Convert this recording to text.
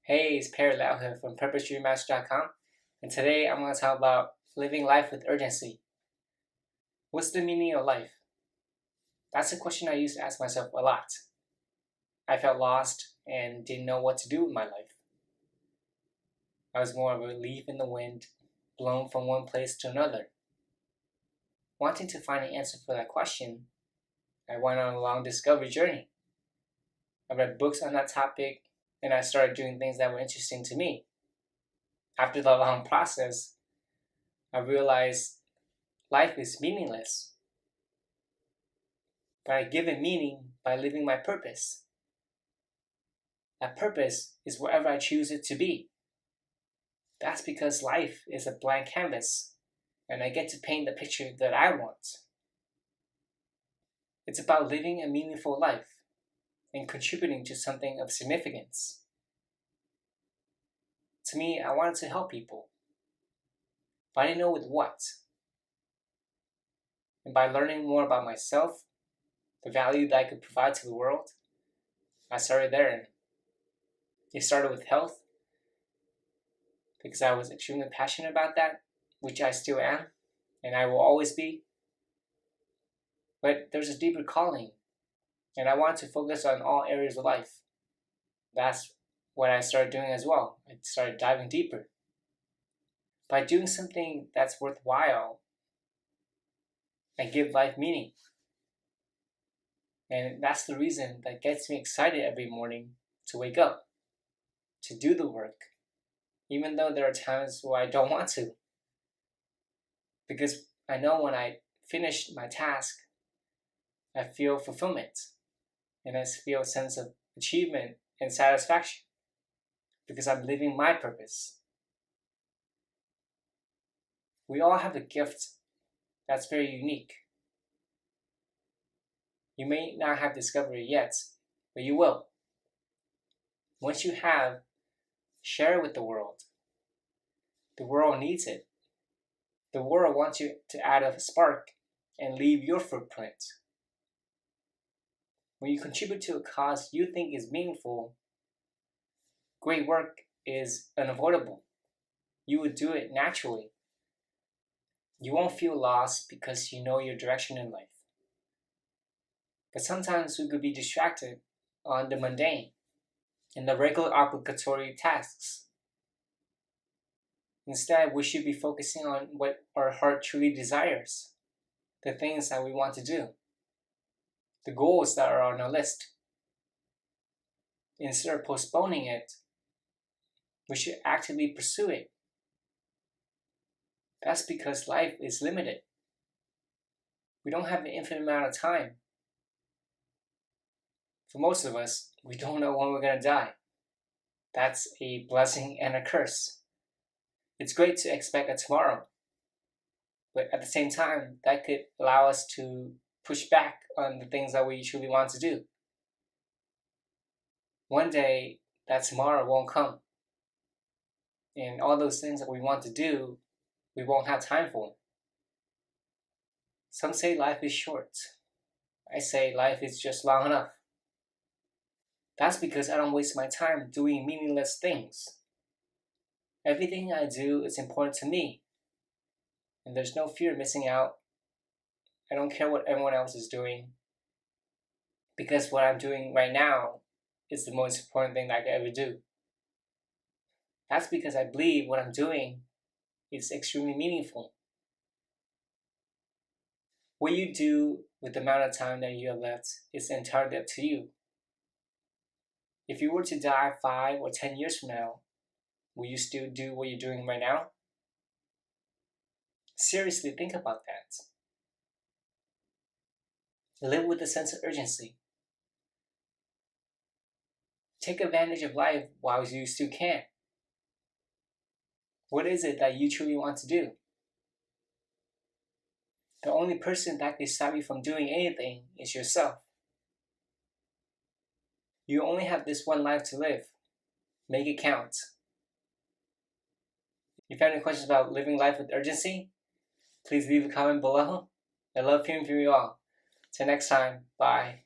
Hey, it's Perry Lau here from PurposeDreamMaster.com, and today I'm going to talk about living life with urgency. What's the meaning of life? That's a question I used to ask myself a lot. I felt lost and didn't know what to do with my life. I was more of a leaf in the wind, blown from one place to another. Wanting to find an answer for that question, I went on a long discovery journey. I read books on that topic, and I started doing things that were interesting to me. After the long process, I realized life is meaningless, but I give it meaning by living my purpose. That purpose is wherever I choose it to be. That's because life is a blank canvas, and I get to paint the picture that I want. It's about living a meaningful life and contributing to something of significance. To me, I wanted to help people, but I didn't know with what. And by learning more about myself, the value that I could provide to the world, I started there. It started with health, because I was extremely passionate about that, which I still am, and I will always be. But there's a deeper calling, and I want to focus on all areas of life. That's what I started doing as well. I started diving deeper. By doing something that's worthwhile, I give life meaning. And that's the reason that gets me excited every morning to wake up, to do the work, even though there are times where I don't want to. Because I know when I finish my task, I feel fulfillment, and I feel a sense of achievement and satisfaction, because I'm living my purpose. We all have a gift that's very unique. You may not have discovered it yet, but you will. Once you have, share it with the world. The world needs it. The world wants you to add a spark and leave your footprint. When you contribute to a cause you think is meaningful, great work is unavoidable. You would do it naturally. You won't feel lost because you know your direction in life. But sometimes we could be distracted on the mundane and the regular obligatory tasks. Instead, we should be focusing on what our heart truly desires, the things that we want to do, the goals that are on our list. Instead of postponing it, we should actively pursue it. That's because life is limited. We don't have an infinite amount of time. For most of us, we don't know when we're going to die. That's a blessing and a curse. It's great to expect a tomorrow, but at the same time, that could allow us to push back on the things that we truly want to do. One day, that tomorrow won't come, and all those things that we want to do, we won't have time for. Some say life is short. I say life is just long enough. That's because I don't waste my time doing meaningless things. Everything I do is important to me, and there's no fear of missing out. I don't care what everyone else is doing, because what I'm doing right now is the most important thing I could ever do. That's because I believe what I'm doing is extremely meaningful. What you do with the amount of time that you have left is entirely up to you. If you were to die 5 or 10 years from now, will you still do what you're doing right now? Seriously, think about that. Live with a sense of urgency. Take advantage of life while you still can. What is it that you truly want to do? The only person that can stop you from doing anything is yourself. You only have this one life to live. Make it count. If you have any questions about living life with urgency, please leave a comment below. I love hearing from you all. Till next time, bye.